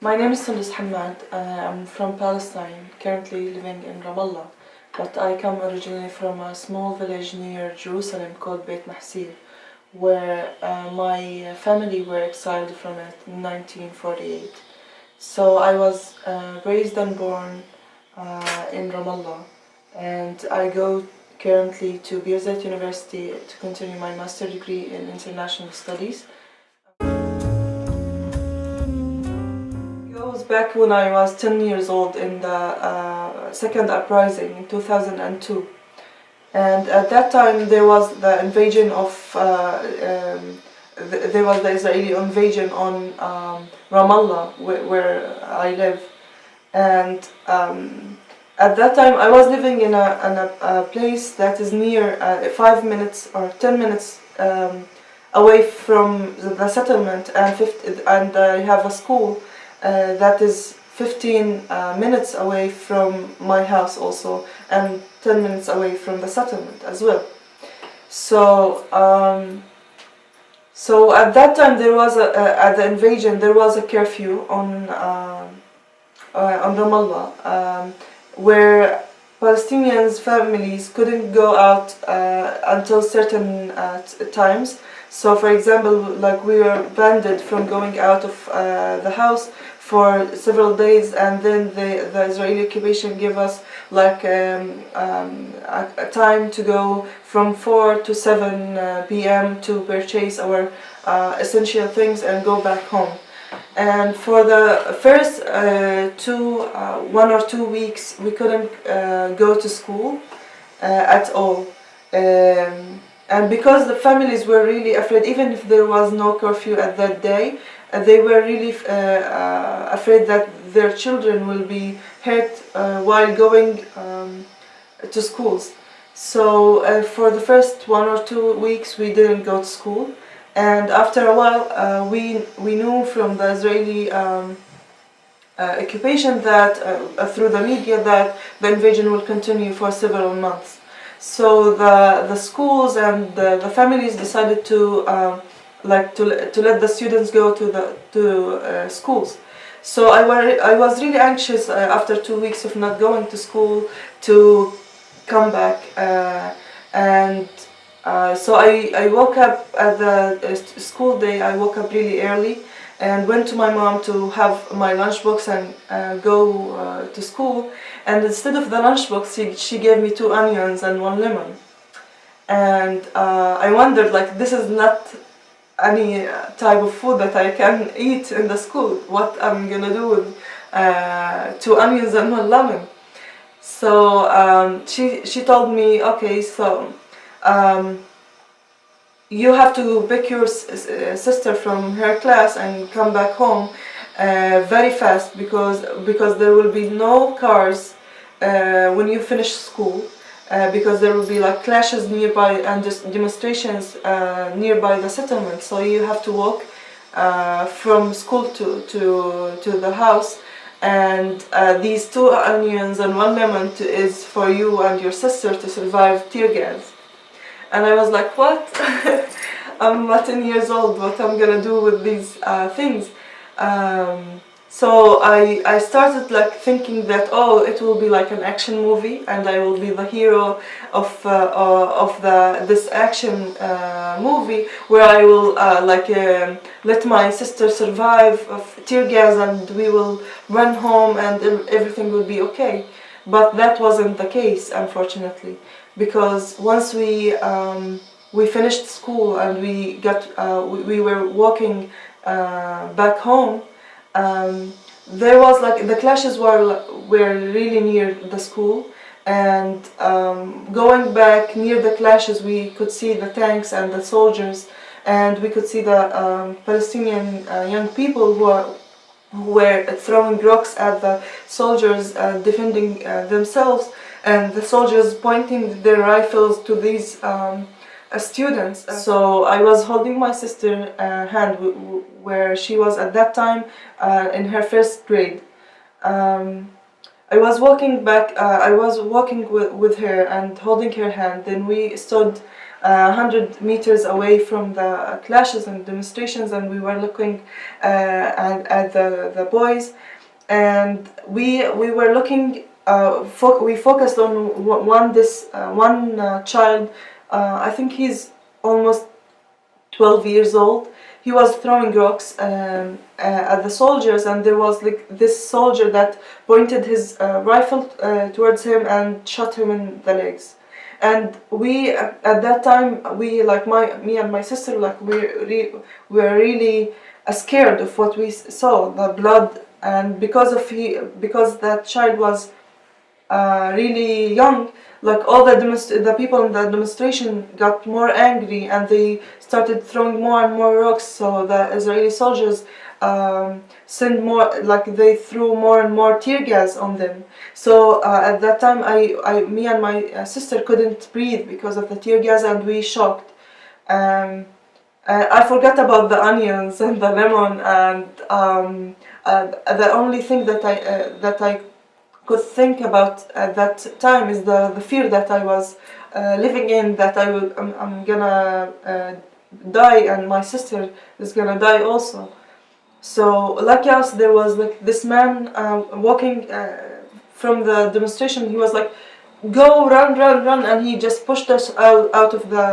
My name is Sundus Hamad. I'm from Palestine, currently living in Ramallah, but I come originally from a small village near Jerusalem called Beit Mahsir, where my family were exiled from it in 1948. So I was raised and born in Ramallah, and I go currently to Birzeit University to continue my master's degree in international studies. It goes back when I was 10 years old in the second uprising in 2002. And at that time there was the invasion of, there was the Israeli invasion on Ramallah, where I live. And at that time I was living in a place that is near 5 minutes or 10 minutes away from the settlement, and I have a school that is 15 minutes away from my house also, and 10 minutes away from the settlement as well. So so at that time there was at the invasion there was a curfew on Ramallah, where Palestinians families couldn't go out until certain times. So for example, like we were banned from going out of the house for several days, and then the Israeli occupation gave us like a time to go from 4 to 7 p.m. to purchase our essential things and go back home. And for the first 1 or 2 weeks we couldn't go to school at all. And because the families were really afraid, even if there was no curfew at that day, they were really afraid that their children will be hurt while going to schools. So for the first 1 or 2 weeks we didn't go to school, and after a while we knew from the Israeli occupation that through the media that the invasion will continue for several months. So the schools and the families decided to to let the students go to schools. So I was really anxious after 2 weeks of not going to school to come back, and so I woke up at the school day. I woke up really early and went to my mom to have my lunchbox and go to school. And instead of the lunchbox, she gave me 2 onions and 1 lemon. And I wondered, like, this is not any type of food that I can eat in the school. What I'm gonna do with 2 onions and 1 lemon? So she told me, okay, so you have to pick your sister from her class and come back home very fast, because there will be no cars when you finish school, because there will be like clashes nearby and demonstrations nearby the settlement. So you have to walk from school to the house, and these 2 onions and 1 lemon is for you and your sister to survive tear gas. And I was like, what? I'm 10 years old, what I'm gonna do with these things? So I started like thinking that, oh, it will be like an action movie and I will be the hero of this action movie, where I will let my sister survive of tear gas and we will run home and everything will be okay. But that wasn't the case, unfortunately, because once we finished school and we were walking back home, there was like the clashes were really near the school, and going back near the clashes we could see the tanks and the soldiers, and we could see the Palestinian young people who were throwing rocks at the soldiers defending themselves, and the soldiers pointing their rifles to these students. So I was holding my sister's hand, where she was at that time in her 1st grade. I was walking back. I was walking with her and holding her hand. Then we stood 100 meters away from the clashes and demonstrations, and we were looking at the boys, and we were looking. We focused on one child. I think he's almost 12 years old. He was throwing rocks at the soldiers, and there was like this soldier that pointed his rifle towards him and shot him in the legs. And we at that time, we like me and my sister, like we were really scared of what we saw, the blood, and because that child was really young, like all the people in the demonstration got more angry, and they started throwing more and more rocks. So the Israeli soldiers sent more, like they threw more and more tear gas on them. So at that time, me and my sister couldn't breathe because of the tear gas, and we shocked. I forgot about the onions and the lemon, and the only thing that I could think about at that time is the fear that I was living in, that I'm gonna die, and my sister is gonna die also. So like us, there was like this man walking from the demonstration. He was like, "Go, run, run, run!" and he just pushed us out of the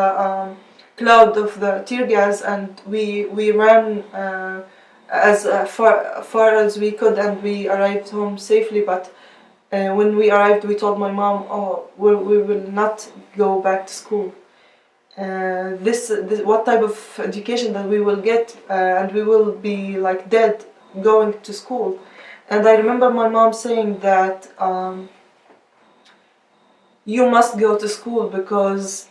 cloud of the tear gas, and we ran as far as we could, and we arrived home safely. But when we arrived, we told my mom, "Oh, we will not go back to school. This what type of education that we will get, and we will be like dead going to school." And I remember my mom saying that you must go to school because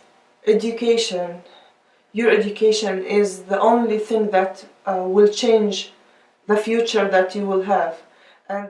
your education is the only thing that will change the future that you will have. And